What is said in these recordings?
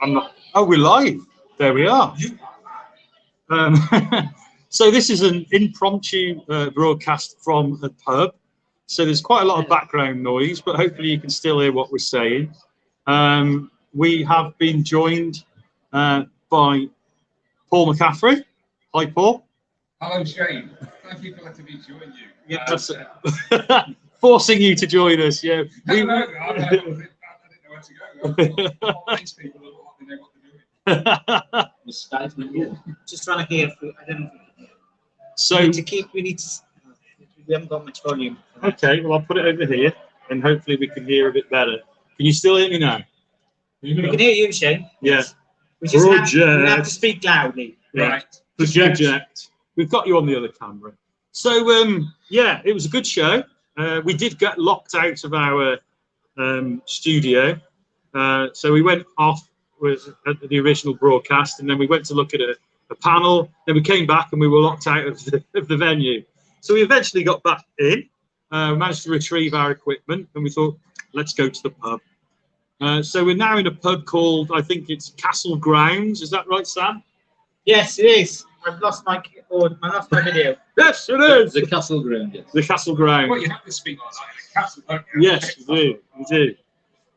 I'm not. Oh, we're live. There we are. So this is an impromptu broadcast from a pub. So there's quite a lot of background noise, but hopefully you can still hear what we're saying. We have been joined by Paul McCaffrey. Hi, Paul. Hello, Shane. Thank you for letting me join you. Yeah, forcing you to join us. Yeah. I didn't know where to go. Thanks, people. They know what they're doing. Just trying to hear. I don't know. So we haven't got much volume. Okay, well I'll put it over here, and hopefully we can hear a bit better. Can you still hear me now? We can hear you, Shane. Yeah. We just have to speak loudly. Right. Project. We've got you on the other camera. So yeah, it was a good show. We did get locked out of our studio, so we went off with the original broadcast, and then we went to look at a panel. Then we came back, and we were locked out of the venue. So we eventually got back in, managed to retrieve our equipment, and we thought, let's go to the pub. So we're now in a pub called, I think it's Castle Grounds. Is that right, Sam? Yes, it is. I've lost my keyboard. I lost my video. Yes, it is. The Castle Ground, yes. The Castle Ground. Well, you have to speak like that in a castle, don't you? Yes, we do.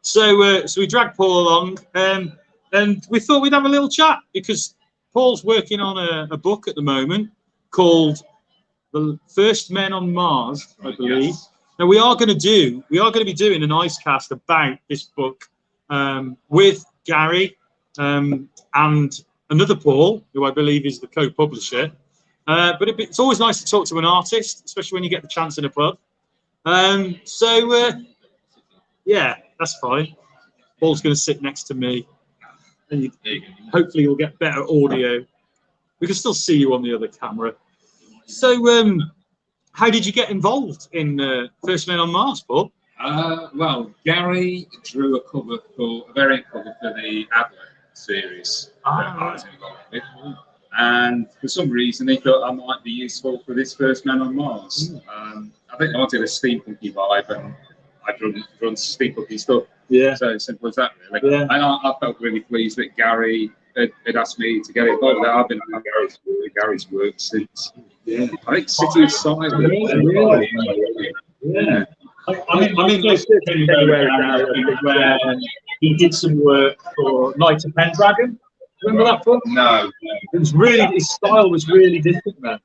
So we dragged Paul along, and we thought we'd have a little chat, because Paul's working on a book at the moment called The First Men on Mars, I believe. Yes. Now we are going to be doing an ice cast about this book with Gary and another Paul, who I believe is the co-publisher. But it's always nice to talk to an artist, especially when you get the chance in a pub. Yeah, that's fine. Paul's going to sit next to me, and hopefully you'll get better audio. We can still see you on the other camera. So, how did you get involved in First Men on Mars, Paul? Well, Gary drew a variant cover for the Adler series that I was involved with, and for some reason he thought I might be useful for this First Man on Mars. I think I wanted a steampunky vibe, and I've run steampunky stuff. Yeah. So simple as that, really. Yeah. And I felt really pleased that Gary had asked me to get involved. I've been on Gary's work since, I think, City of Silence. Yeah. I mean, where he did some work for Knight of Pendragon. Remember that book? No. It was really, his style was really different, man.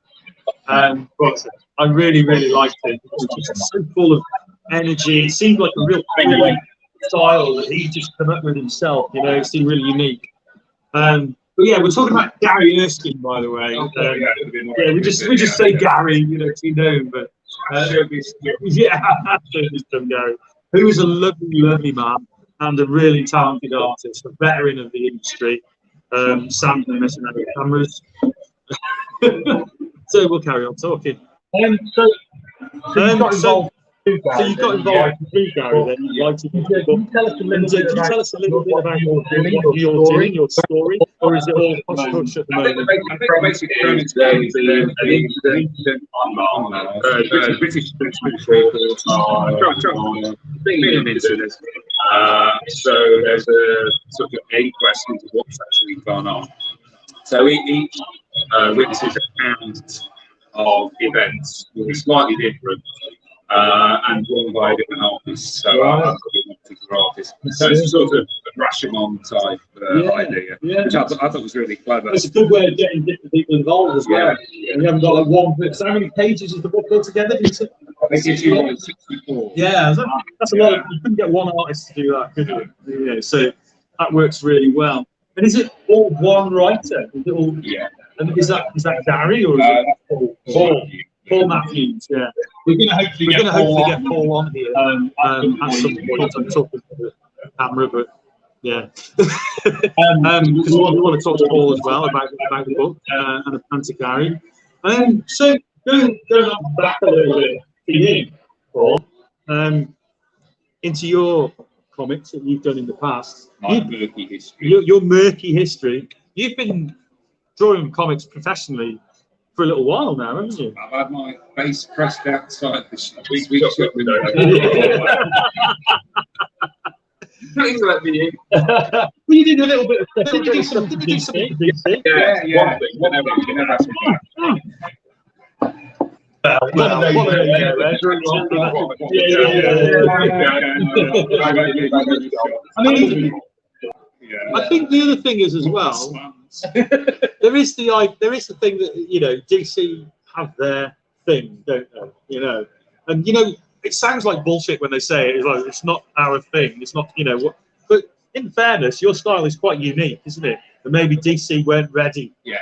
But I really, really liked it. It was just so full of energy. It seemed like a real style that he just come up with himself. You know, it seemed really unique. But yeah, we're talking about Gary Erskine, by the way. Yeah, we just say Gary, you know, to know, but. Yeah, Gary, who is a lovely, lovely man and a really talented artist, a veteran of the industry. Sam's been messing around with cameras. So we'll carry on talking. So you got involved through Gary, then you liked it. Can you tell us a little bit about what you're doing, your story, or is it all hush at the moment? Basically, it's an incident on British incident. So there's a sort of a question to what's actually gone on. So each witness's account of events will be slightly different. And run by different artists, so I could be one particular artist. So it's a sort of a Rashomon type idea, which I thought was really clever. It's a good way of getting different people involved as well. Yeah. And you haven't got like one book. So how many pages is the book altogether? I think it's 64. Yeah, that's a lot. You couldn't get one artist to do that, could you? Yeah, so that works really well. And is it all one writer? Is it all? Yeah. And is that Gary or is it Paul? Paul Matthews, yeah. We're going to hopefully get Paul on here at some point. I'm talking to the camera, but yeah. Because we want to talk to Paul as well about the book and to Gary. So going back a little bit to you, Paul, into your comics that you've done in the past. Murky history. Your murky history. You've been drawing comics professionally for a little while now, haven't you? I've had my face pressed outside the week. Please let me in. Well, you did a little bit of stuff. Did you do some DC? Yeah. Whenever ask me that. Well, I mean, I think the other thing is as well. There is the thing that DC have their thing, don't they? And it sounds like bullshit when they say it. It's like it's not our thing. It's not what. But in fairness, your style is quite unique, isn't it? And maybe DC weren't ready. Yeah.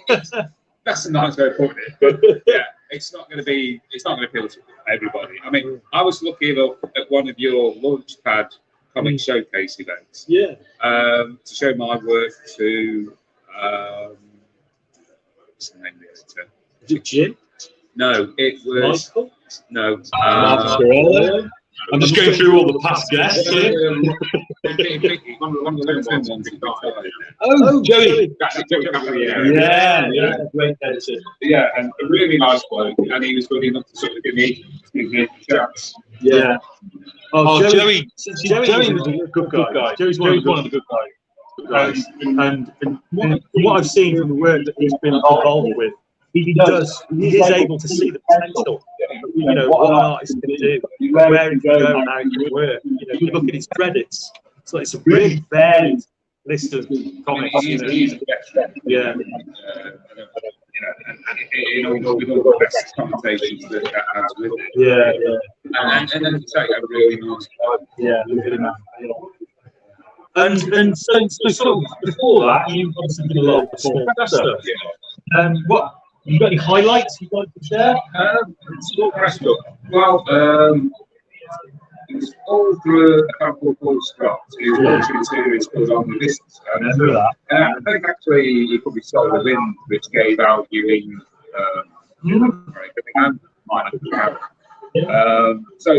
That's a nice way of putting it. But yeah, it's not going to appeal to everybody. I mean, I was lucky enough at one of your Launchpad comic showcase events. Yeah. To show my work to what's the name of the editor? Is it Jim? No, it was Michael? no. I'm just going through all the past guests here. Oh, Joey. Yeah, great editor. Yeah, and a really nice bloke, and he was good enough to sort of give me a chance. Yeah. Oh, Joey was a good guy. Joey's one of the good guys. And from what I've seen from the work that he's been involved with, he is able to see the potential. What an artist can do, where he can go, and how he can work. You look at his credits. So it's a really varied list of comics. Yeah. With all the best connotations that has with it. Yeah. And then to take a really nice vibe. Yeah, really nice. And so before that, you've obviously done a lot of small stuff. What? You got any highlights you'd like to share? Small press stuff. Well, it was all through a couple called Scott, who's launching a series called On the Distance. I remember that. I think actually he probably saw the wind, which gave out viewing break. I think I might have. So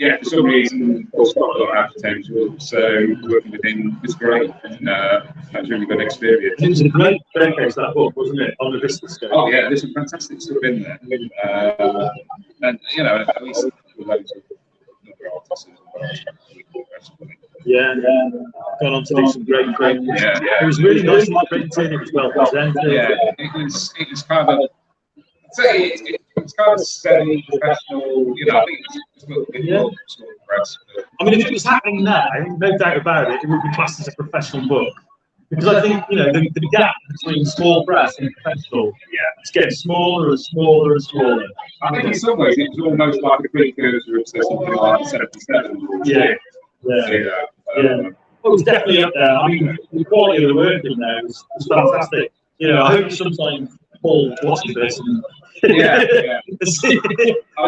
for some reason, Paul Scott got out of potential, so working with him was great, and that's really good experience. It was a great showcase, that book, wasn't it? On the Distance scale. Oh yeah, there's some fantastic stuff in there, and at least loads of other artists as well. Yeah, gone on to do some great things. Yeah. It was really nicely printed. It was well presented. Yeah, it was kind of. It's kind of semi-professional, I think it's a little bit more sort of press. I mean, if it was happening now, no doubt about it, it would be classed as a professional book. Because I think, the gap between small press and professional, it's getting smaller and smaller and smaller. I think in some ways it was almost like a precursor of something like 77. Yeah. Well, it's definitely up there. I mean, the quality of the work in there is fantastic. I hope sometimes Paul watches this and I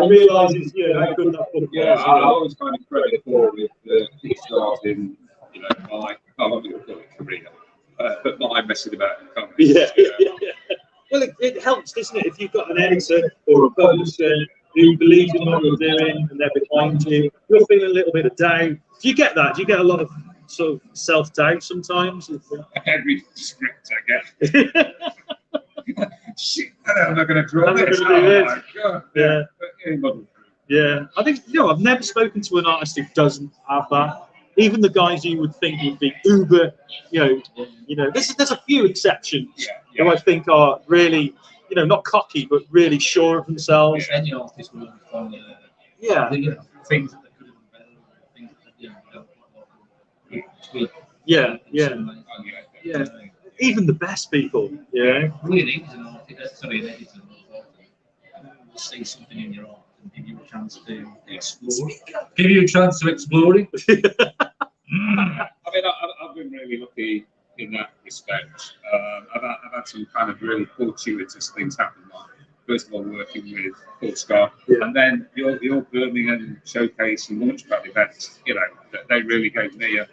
realise how good that book was. I always kind of credit Paul with the kick-starting, my, I'm not going to call it career, but my messing about in comics. Yeah. Well, it helps, doesn't it, if you've got an editor or a publisher who believes in what you're doing and they're behind you, you're feeling a little bit of doubt. Do you get that? Do you get a lot of sort of self-doubt sometimes? Every script I get. Shit, I'm not going to draw this. My God. Yeah. I think, I've never spoken to an artist who doesn't have that. Even the guys you would think would be uber, there's a few exceptions who I think are really, not cocky, but really sure of themselves. Any artist will find things that they could have done better, things that they tweak. Yeah. Even the best people, Really, an artist, an editor, will see something in your art and give you a chance to explore. Give you a chance to explore it. I mean, I've been really lucky in that respect. I've had some kind of really fortuitous things happen. Like, first of all, working with Paul Scott, and then your Birmingham showcase and Launchpad events. They really gave me a.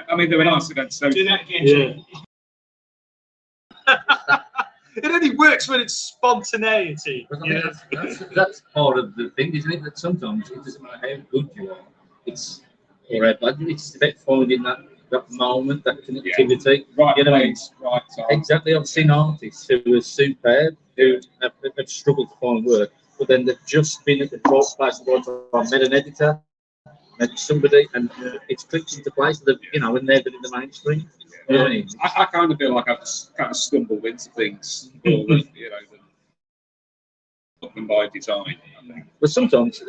I mean, they were nice events. So do that again. It only works when it's spontaneity. I mean, that's part of the thing, isn't it? That sometimes it doesn't matter how good you are. It's it's about finding that moment, that connectivity. Right, Exactly. I've seen artists who are superb, who have struggled to find work, but then they've just been at the place I met an editor, met somebody, and it's clicked into place. That and they've been in the mainstream. You know what I mean? I kind of feel like I've just kind of stumbled into things, more than, than by design, I think. But sometimes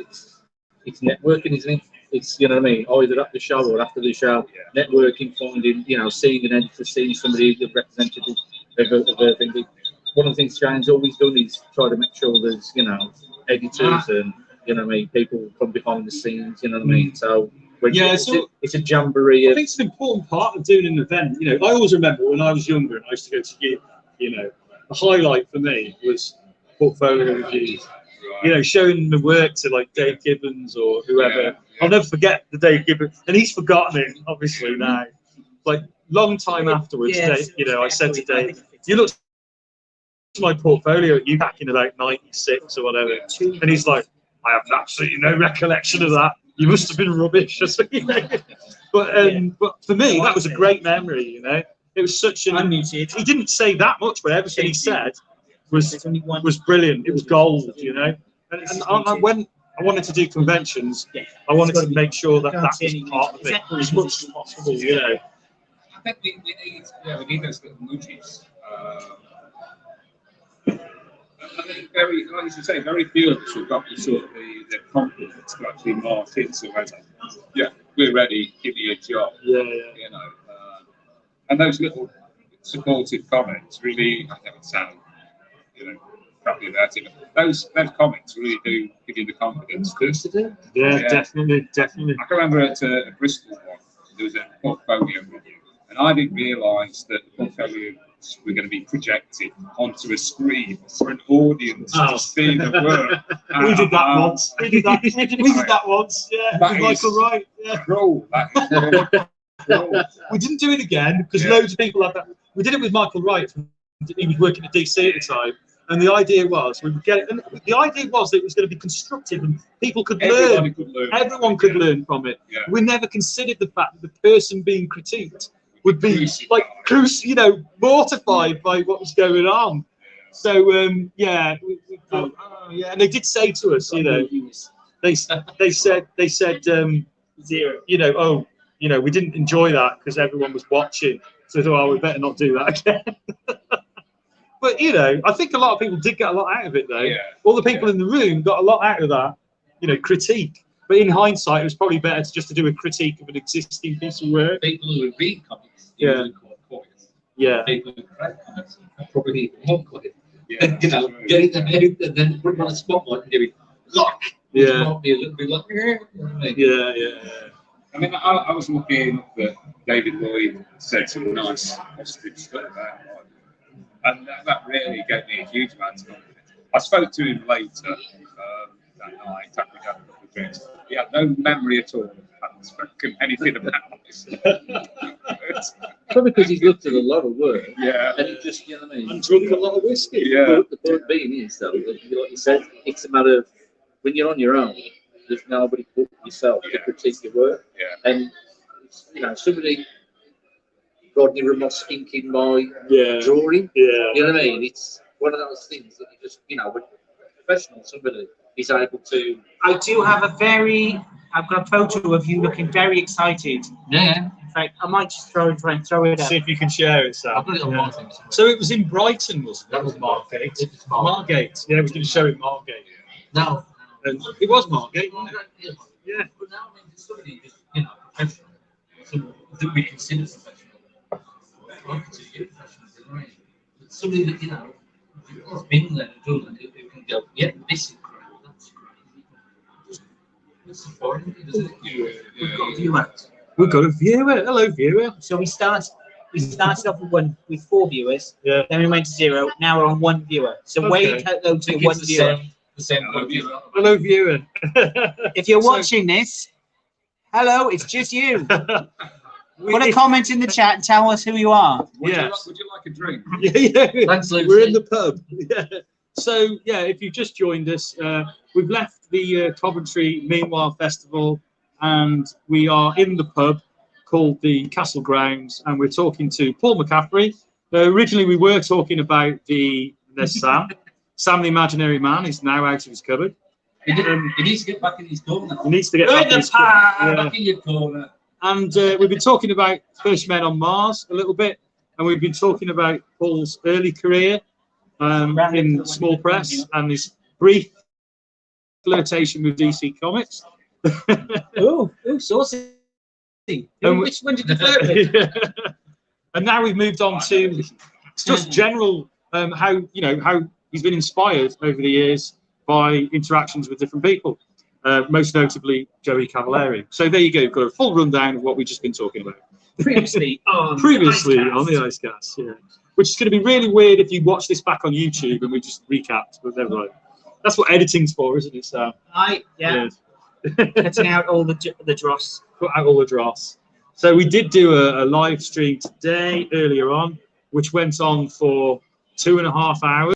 it's networking, isn't it? It's what I mean, either at the show or after the show, networking, finding, seeing an editor, seeing somebody that representative of a thing. One of the things Shane's always done is try to make sure there's, editors and, people from behind the scenes, you know what I mean? So, it's a jamboree. I think it's an important part of doing an event. I always remember when I was younger and I used to go to the highlight for me was portfolio reviews. Showing the work to like Dave Gibbons or whoever. Yeah. I'll never forget the Dave Gibbons, and he's forgotten it obviously now. Like long time afterwards, Dave, I said to Dave, "You look at my portfolio at you back in about '96 or whatever," and he's like, "I have absolutely no recollection of that. You must have been rubbish." But for me, that was a great memory. It was such an. He didn't say that much, but everything he said was brilliant. It was gold, And when I wanted to do conventions, I wanted to make sure that that was part of it as much as possible. I think we need those little nudges. I think like you say, very few of us have got the confidence to actually mark in. So we're ready. Give me a job. And those little supportive comments really, I never sound, crappy about it. Those comments really do give you the confidence. Definitely. I can remember at a Bristol one, there was a portfolio review, and I didn't realise that the portfolios were going to be projected onto a screen for an audience to see the work. We did that once. We did that once. Yeah, with Michael Wright. Yeah. Cruel. We didn't do it again because loads of people had that. We did it with Michael Wright. He was working at DC at the time. And the idea was we would get it. And the idea was that it was going to be constructive and people could learn. Everyone could learn from it. Yeah. We never considered the fact that the person being critiqued would be mortified by what was going on. So we thought, and they did say to us, they said, zero. We didn't enjoy that because everyone was watching. So they thought, we better not do that again. But I think a lot of people did get a lot out of it, though. Yeah. All the people in the room got a lot out of that, critique. But in hindsight, it was probably better to do a critique of an existing piece of work. People who read comics, People who write comics are probably more quiet. Getting them out and then put them on a spotlight and giving look. Might be a little bit like, I mean, I was looking that David Lloyd said some nice positive stuff about it. And that really gave me a huge amount of confidence. I spoke to him later that night after we had a couple of drinks. He had no memory at all. Hadn't spoken anything about this. Probably because he's looked at a lot of work. Yeah. And he just, and drunk a lot of whiskey. Yeah. But the point being is, though, like you said, it's a matter of when you're on your own, there's nobody but yourself to critique your work. Yeah. And, somebody. Rodney Ramos inking my drawing. Yeah. You know what I mean? It's one of those things that you just, when you're professional, somebody is able to. I do have I've got a photo of you looking very excited. Yeah. In fact, I might just throw it up. See if you can share it, Sam. I'll put it on my thing. So it was in Brighton, wasn't it? That was Margate. Margate. Yeah, we can show it Margate. No. And it was Margate, wasn't it? Yeah. But now, somebody just, professional, that we consider professional. Somebody that has been there and done it, who can go, this is great, that's great. It's important, isn't it? We've got a viewer. We've got a viewer. Hello, viewer. So we started off with 4 viewers. Yeah. Then we went to 0. Now we're on 1 viewer. So wave hello to 1 viewer. The same Hello, viewer. If you're watching this, hello, it's just you. Put a comment in the chat and tell us who you are. Would you like a drink? Yeah. Thanks, Lucy. We're in the pub. Yeah. So, if you've just joined us, we've left the Coventry Meanwhile Festival and we are in the pub called the Castle Grounds and we're talking to Paul McCaffrey. Originally, we were talking about there's Sam. Sam the Imaginary Man is now out of his cupboard. He needs to get back in his corner. He needs to get back in his cupboard. Back in your corner. And we've been talking about First Men on Mars a little bit, and we've been talking about Paul's early career in small press and his brief flirtation with DC Comics. Oh, saucy. Which one did you flirt with? And now we've moved on to just general how he's been inspired over the years by interactions with different people, most notably Joey Cavalieri. So there you go. You've got a full rundown of what we've just been talking about. Previously on the Icecast, yeah. Which is going to be really weird if you watch this back on YouTube and we just recapped, but never mind. That's what editing's for, isn't it, Sam? Yeah. Cutting out all the dross. Cut out all the dross. So we did do a live stream today, earlier on, which went on for 2.5 hours.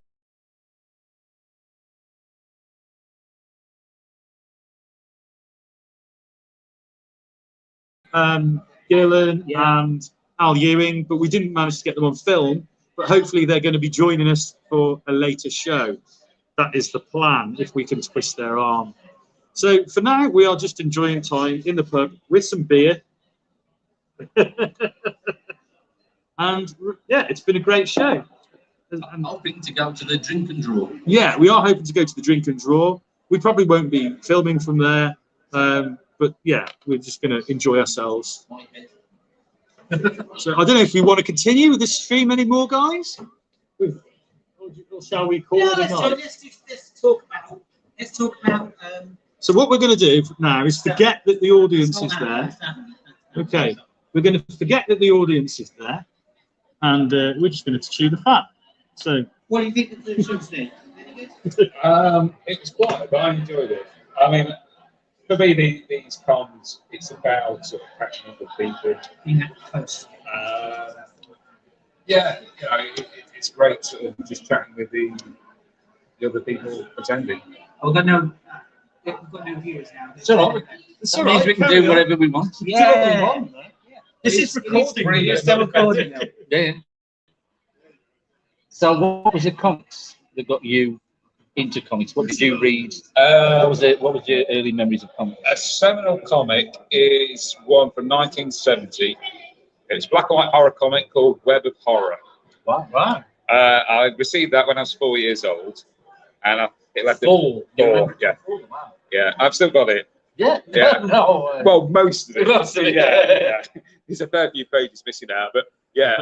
Gillen and Al Ewing, but we didn't manage to get them on film. But hopefully they're going to be joining us for a later show. That is the plan, if we can twist their arm. So for now, we are just enjoying time in the pub with some beer. And yeah, it's been a great show. I'm hoping to go to the drink and draw. Yeah, we are hoping to go to the drink and draw. We probably won't be filming from there. But yeah, we're just going to enjoy ourselves. So I don't know if we want to continue with this stream anymore, guys. Or shall we call it a night? Let's talk about. So what we're going to do now is forget that the audience is there. Okay, we're going to forget that the audience is there, and we're just going to chew the fat. So. What do you think of the show today? It was quiet, but I enjoyed it. I mean, for me, these cons, it's about sort of catching up with people. Yeah, it's great sort of just chatting with the other people attending. We've got no viewers now. It's all right. That means we can do whatever we want. Yeah. This is recording. You're still recording now. Yeah. So what was the comics that got you into comics? What did you read? What was your early memories of comics? A seminal comic is one from 1970. It's a black and white horror comic called Web of Horror. Wow. I received that when I was 4 years old, and it left Four. Yeah. Wow. Yeah, I've still got it. Yeah. No. Well, most of it. Most of it, Yeah. There's a fair few pages missing out, but yeah.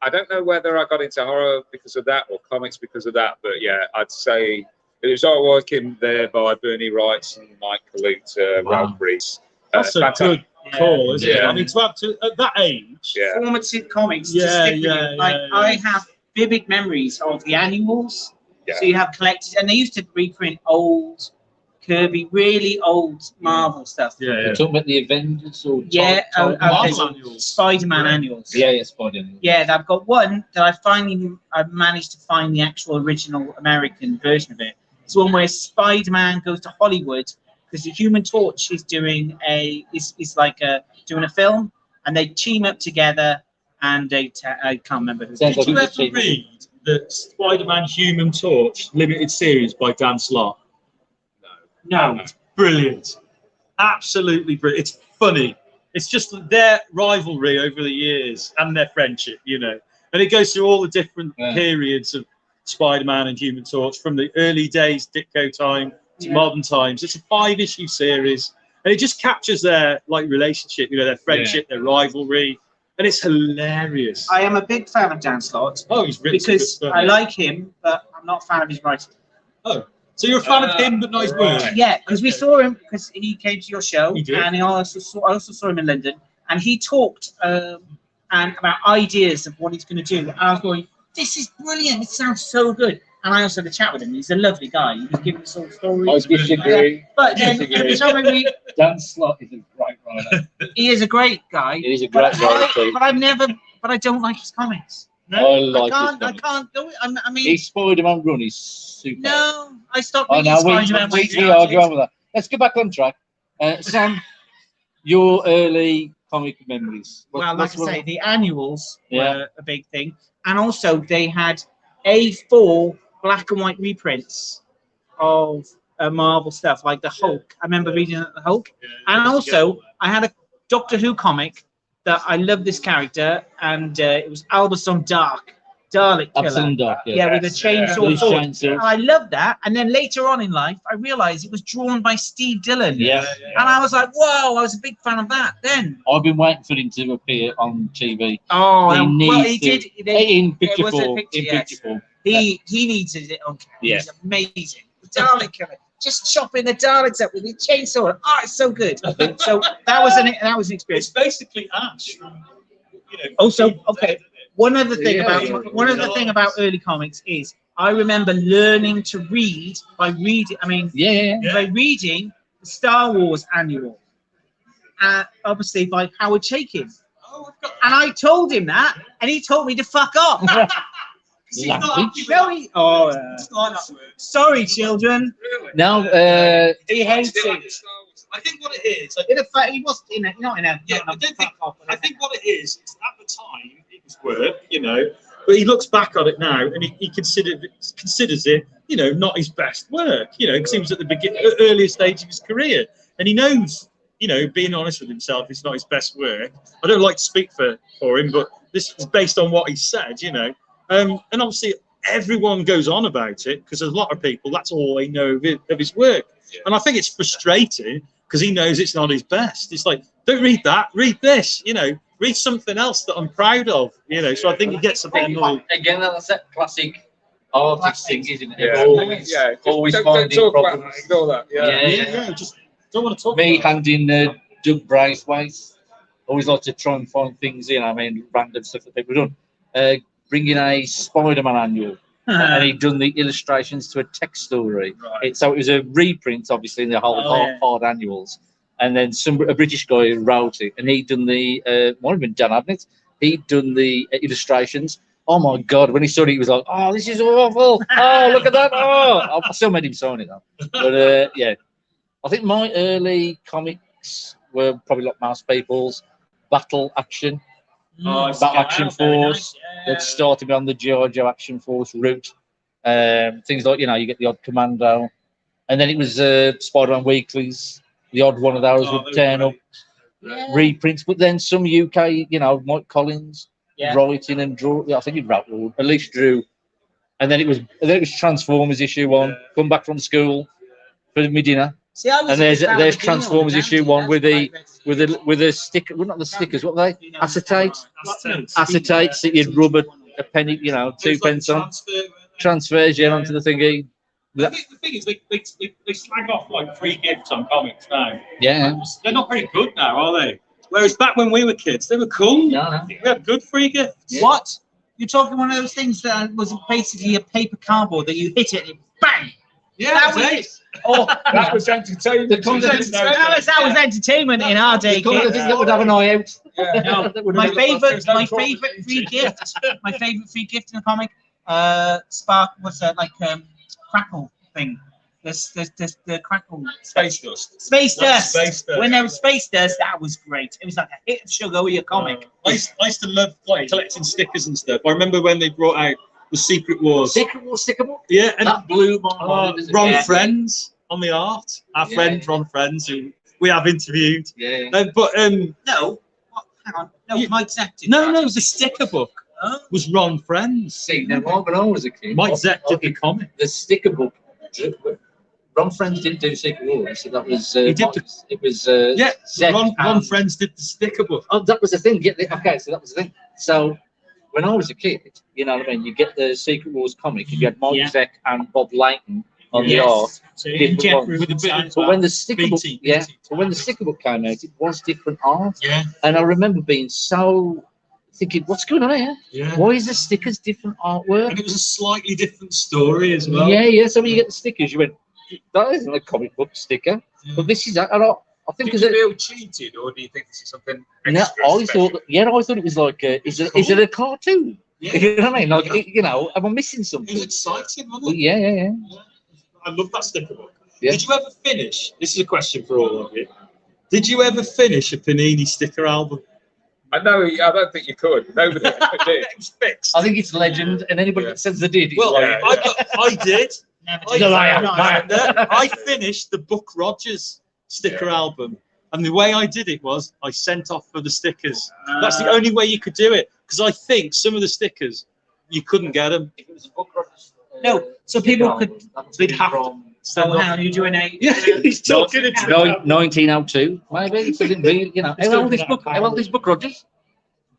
I don't know whether I got into horror because of that or comics because of that, but yeah, I'd say it was artwork in there by Bernie Wrights and Mike Kaluta, Ralph Reese. That's a good call, isn't it? Yeah. I mean, to have to at that age. Yeah. Formative comics. Yeah. I have vivid memories of the annuals. Yeah. So you have collected, and they used to reprint old Kirby, really old Marvel stuff. Yeah. You're talking about the Avengers or Marvel annuals. Spider-Man annuals. Yeah, Spider-Man. Yeah, I've got one that I managed to find the actual original American version of it. It's one where Spider-Man goes to Hollywood because the Human Torch is doing doing a film, and they team up together, and I can't remember who. Did you ever read the Spider-Man Human Torch limited series by Dan Slott? No, it's brilliant. Absolutely brilliant. It's funny. It's just their rivalry over the years and their friendship, and it goes through all the different periods of Spider-Man and Human Torch, from the early days, Ditko time, to modern times. It's a 5-issue series, and it just captures their relationship, their friendship, their rivalry, and it's hilarious. I am a big fan of Dan Slott. Oh, he's written some good because stuff, I like him, but I'm not a fan of his writing. Oh. So you're a fan of him, but not his work? Yeah, because we saw him because he came to your show, He did. and I also saw him in London, and he talked and about ideas of what he's going to do. And I was going, "This is brilliant! It sounds so good." And I also had a chat with him. He's a lovely guy. He was giving us all stories. I disagree. But then, Dan Slott is a great writer. he is a great guy. He is a great writer. But I don't like his comics. No, I can't do it. I mean, his Spider-Man run is super. No, I stopped Oh, reading no, Spider-Man. we argue on with that. Let's get back on track. Sam, your early comic memories. Well, like I say, the annuals were a big thing, and also they had A4 black and white reprints of Marvel stuff, like the Hulk. I remember reading the Hulk, and also I had a Doctor Who comic that I loved this character, and it was Albus Dark, Dalek Killer. Absolute Dark, with a chainsaw sword. chainsaw. And I loved that. And then later on in life, I realised it was drawn by Steve Dillon. Yeah. And I was like, whoa! I was a big fan of that then. I've been waiting for him to appear on TV. Oh, He did. In picture was a form. picture, In yes. picture form. He needs it on camera. Yeah. He's amazing. Dalek Killer. Just chopping the Daleks up with a chainsaw. Oh, it's so good. So that was an experience. It's basically Ash. Also, okay. One other thing about early comics is I remember learning to read by reading. I mean, by reading the Star Wars annual, obviously by Howard Chaykin. And I told him that, and he told me to fuck off. Sorry, children. Now, He hates it. I think what it is. He was not in a. Yeah, I think what it is at the time it was work, but he looks back on it now and he considers it, not his best work, because he was at the earlier stage of his career, and he knows, being honest with himself, it's not his best work. I don't like to speak for him, but this is based on what he said, and obviously everyone goes on about it because there's a lot of people that's all they know of his work, and I think it's frustrating. Because he knows it's not his best. It's like, don't read that, read this, read something else that I'm proud of, So I think he gets a bit annoyed. Again, that's that classic artist thing, isn't it? Yeah. Always Don't finding talk about problems. that. Ignore that. Yeah, just don't want to talk Me about handing Doug Braithwaite. Always like to try and find things in. I mean, random stuff that people have done. Bringing a Spider-Man annual. And he'd done the illustrations to a text story. Right. So it was a reprint, obviously, in the whole hard annuals. And then a British guy wrote it, and he'd done might have been Dan Abnett. He'd done the illustrations. Oh my God! When he saw it, he was like, "Oh, this is awful! Oh, look at that! Oh!" I still made him sign it though. But I think my early comics were probably like Mouse People's Battle Action. Battle Action Force that started me on the G.I. Joe Action Force route. Things like, you get the odd Commando. And then it was Spider-Man Weeklies. The odd one of those would turn up. Reprints. But then some UK, Mike Collins writing and draw. I think he wrote, or at least drew. And then it was Transformers issue 1. Come back from school for my dinner. See, and there's Transformers issue 1 with the sticker, well, not the stickers, what are they? Acetates that you'd rub a penny, 2 pence on. Transfers onto the thingy. I think the thing is, they slag off like free gifts on comics now. Yeah. They're not very good now, are they? Whereas back when we were kids, they were cool. No. We had good free gifts. Yeah. What? You're talking one of those things that was basically a paper cardboard that you hit it and bang! Yeah, that was it. Oh, that was entertainment. That was entertainment in our day. That would have an eye out. No, my favourite free gift in a comic, Spark. What's that like? Crackle thing. The crackle. Space dust. Space dust. Space dust. When there was space dust, that was great. It was like a hit of sugar with your comic. I used to love like collecting stickers and stuff. I remember when they brought out the Secret Wars. Secret Wars sticker book? Yeah, and that blew my mind. Ron Friends on the art. Our friend Ron Friends, who we have interviewed. Yeah. No. What? Hang on. No, Mike Zeck did. No, it was a sticker book. Was Ron Friends. See, now when I was a kid, Mike Zeck did the comic. The sticker book. Ron Friends didn't do Secret Wars, so that was. He did. It was. Zeck Ron Friends did the sticker book. Oh, that was the thing. Okay, so that was the thing. So when I was a kid, you know what I mean, you get the Secret Wars comic, and you had Mike Zeck and Bob Layton on the art. But when the sticker book, but when the sticker book came out, it was different art. Yeah. And I remember being so thinking, what's going on here? Yeah. Why is the stickers different artwork? And it was a slightly different story as well. Yeah. So when you get the stickers, you went, that isn't a comic book sticker, but this is. And I think did you feel cheated, or do you think this is something extra I thought it was like, is it a cartoon? Yeah. You know what I mean? Like, am I missing something? It was exciting, wasn't it? Yeah. I love that sticker book. Yeah. Did you ever finish? This is a question for all of you. Did you ever finish a Panini sticker album? I know. I don't think you could. Nobody ever did. It was fixed. I think it's legend, and anybody that says they did, is Well, lying. I did. Never I finished the Buck Rogers sticker album, and the way I did it was I sent off for the stickers. That's the only way you could do it, because I think some of the stickers you couldn't get them. If it was a book Rogers, No, so people could. They'd have from So how you doing a? Yeah, he's talking into it. 1902, maybe. So it really, you know, how old is Buck Rogers?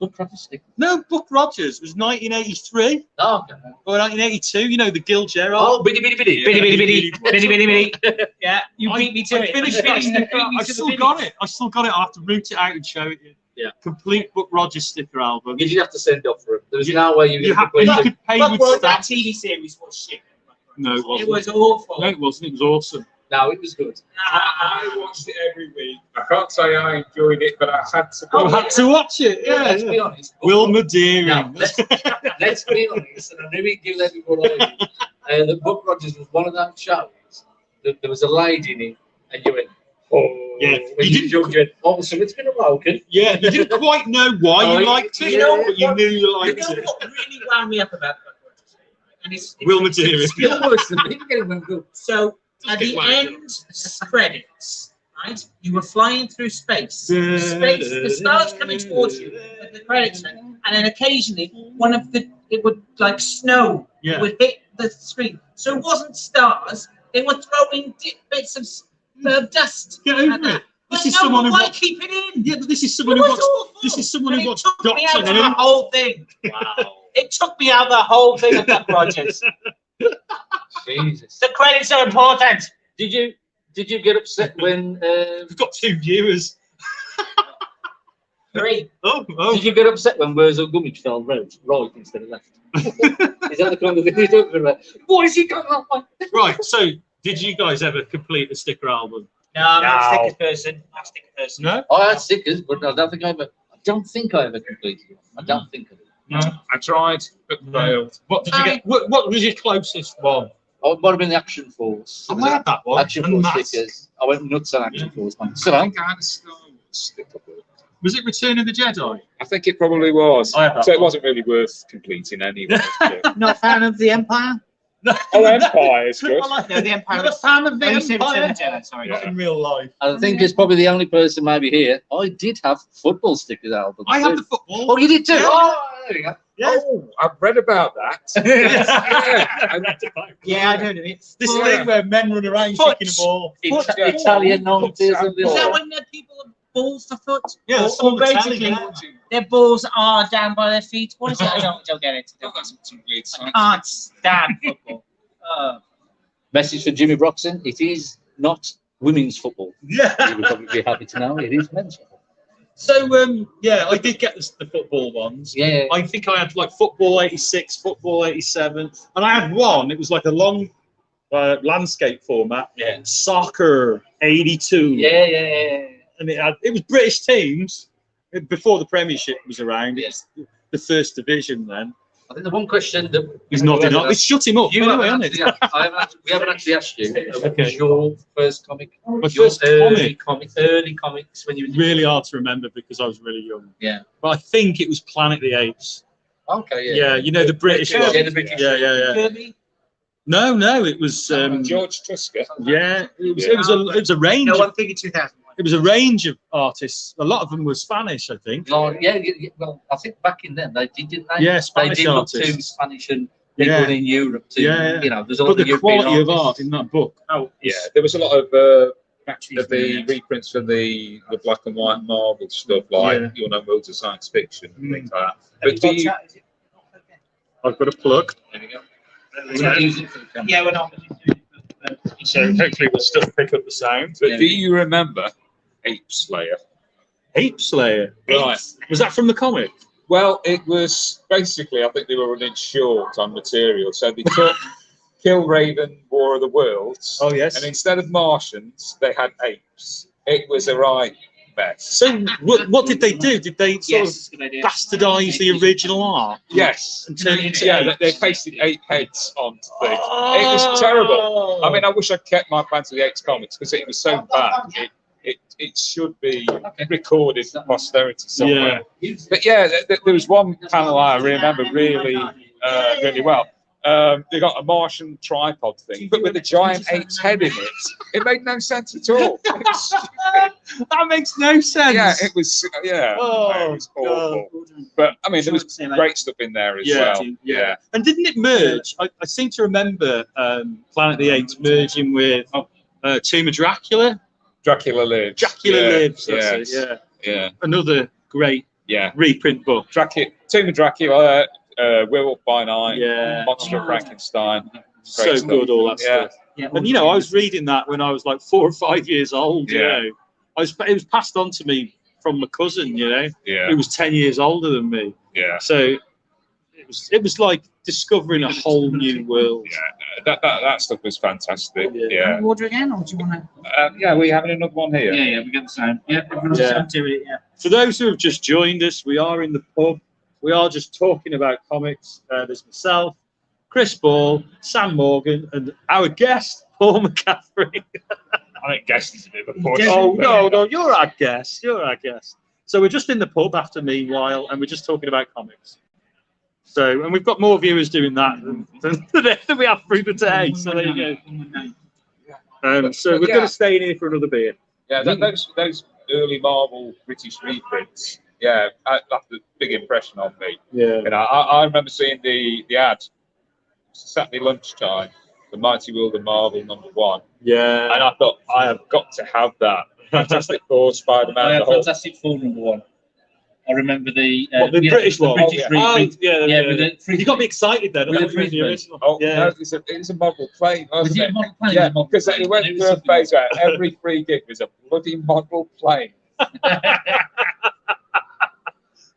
Buck Rogers sticker. No, Buck Rogers was 1983 Oh, okay. or 1982. You know, the Gil Gerald. Oh, bitty. Yeah, you beat me to I it. finished it. I still got it. I still got it. I have to root it out and show it you. Yeah. Complete Buck Rogers sticker album. You did have to send off for it. There was no way You could pay But with well, that stamps. TV series was shit. No, it wasn't. It was awful. No, it wasn't. It was awesome. No, it was good. I watched it every week. I can't say I enjoyed it, but I had to. I had to watch it. Yeah. Let's be honest. Wilma Deering. Now, let's be honest, and I knew he'd give everyone that Buck Rogers was one of those shows that there was a lady in it, and you went, oh, Yeah. when you jumped, you went, oh, so it's been awoken. Yeah, you didn't quite know why you liked it, but you knew you liked You know it. what really wound me up about Buck Rogers? And it's Wilma Deering. It's still worse than me. Getting them good. So at get the wound end credits, right? You were flying through space. The stars coming towards you at the credits, and then occasionally it would like snow. Yeah. It would hit the screen. So it wasn't stars. They were throwing bits of dust. Get at over that. it. But This is no, someone who why watched. keep it in? Yeah, but this is It someone who was watched. awful. This is someone But who it watched took me out Doctor of the Who. whole thing. Wow. It took me out of the whole thing of Buck Rogers. Jesus. The credits are important. Did you get upset when? We've got 2 viewers. 3. Oh. Did you get upset when Wurzel Gummidge fell right instead of left? Is that the kind of thing you're talking about? What is he going on? Right. So, did you guys ever complete a sticker album? No, I'm not a No. sticker person. I'm a sticker person. No. I had stickers, but I don't think I ever completed it. I don't think I did. No. I tried, but failed. What did you get? What was your closest one? I might have been the Action Force. I had that one. Action And Force Mask. stickers. I went nuts on Action Force, man. So, I think I had a Star Wars sticker book. Was it Return of the Jedi? I think it probably was. I had that So it one. wasn't really worth completing anyway. Not a fan of the Empire? Oh, Empire is good. No, the Empire. You're a fan of the Oh, you said Return Empire? of the Jedi, sorry. Not in real life. I think it's probably the only person maybe here. I did have football stickers albums. I have too. the football. Oh, you did too? Yeah. Oh, there you go. Yeah. Oh, I've read about that. Yeah, I don't know. It's This Yeah. thing where men run around Foot. kicking a ball. Italian 90s and Is that the when the people have balls for foot? Yeah, Or that's all basically, Italian. their balls are down by their feet. What is it? I don't get it. I've got some weird I science. can't stand football. Message for Jimmy Broxton: it is not women's football. Yeah. You would probably be happy to know it is men's football. So yeah, I did get the football ones. Yeah. I think I had like football 86, football 87, and I had one. It was like a long landscape format. Yeah. Soccer 82. Yeah. And it was British teams before the Premiership was around. It was the first division then. I think the one question that He's nodding up. It's shut him up. You anyway, haven't isn't it? actually, we haven't actually asked you. What Okay. was your first comic? My Your first early comic. early comics when you were Really hard to remember because I was really young. Yeah. But I think it was Planet of the Apes. Okay. Yeah, you know the British Yeah, one. the British. Yeah. Kirby? No, it was. George Tusker. Yeah, it was a range. No, of, I'm thinking 2000. it was a range of artists. A lot of them were Spanish, I think. Oh, yeah. Well, I think back in then they didn't they? Yeah, They Spanish did look to artists. Spanish and people Yeah. in Europe too. Yeah. You know, there's a lot But of the European quality of artists. art in that book. Oh, Yeah, there was a lot of the reprints for the black and white Marvel stuff, like Yeah. You'll Know Worlds of Science Fiction and things like that. Have you But do got you, that? Is it- I've got a plug. There we go. We're not using it for the camera. Yeah, we're not. So hopefully we'll still pick up the sound. but do you remember Ape Slayer? Ape Slayer. Right. Was that from the comic? Well, it was basically, I think they were running short on material, so they took Kill Raven, War of the Worlds, Oh yes. and instead of Martians, they had apes. It was a right mess. So what did they do? Did they sort Yes, good of idea. bastardise the original art Yes. and turn it into Yeah, apes? they pasted ape heads onto things. Oh. It was terrible. I mean, I wish I'd kept my Planet of the Apes comics because it was so bad. it should be recorded for posterity somewhere. But yeah, there was one panel I remember really well. They got a Martian tripod thing, but with a giant ape's head in it. It made no sense at all. That makes no sense. Yeah, it was. Yeah, it was awful. But I mean, there was great stuff in there as well. Yeah. And didn't it merge? I seem to remember Planet of the Apes merging with Tomb of Dracula. Dracula Lives. Dracula Lives. That's it, yeah. Another great reprint book. Tomb of Dracula. Werewolf by Night, Monster of Frankenstein. So good, all that stuff. Yeah. And I was reading that when I was like 4 or 5 years old. It was passed on to me from my cousin. Who was 10 years older than me. Yeah. So it was like discovering a whole new world. Yeah. That stuff was fantastic. Yeah. Order again, or do you want to? Yeah, we're having another one here. Yeah, we get the same. Yeah, everyone's to it. Yeah. For those who have just joined us, we are in the pub. We are just talking about comics. There's myself, Chris Ball, Sam Morgan, and our guest, Paul McCaffrey. I think guest is a bit of a push. Oh, no, you're our guest. You're our guest. So we're just in the pub after Meanwhile, and we're just talking about comics. So, and we've got more viewers doing that than we have through the day. So there you go. So we're going to stay in here for another beer. Yeah, those early Marvel British reprints. Yeah, that left a big impression on me. Yeah. And I remember seeing the ad Saturday lunchtime, The Mighty World of Marvel #1. Yeah. And I thought, I have got to have that. Fantastic Four, Spider-Man. Fantastic Four #1. I remember the British one. British reprint. You got me excited then. The original. No, it's a model plane, wasn't it? Yeah, because it went through a phase where every free gig was a bloody model plane.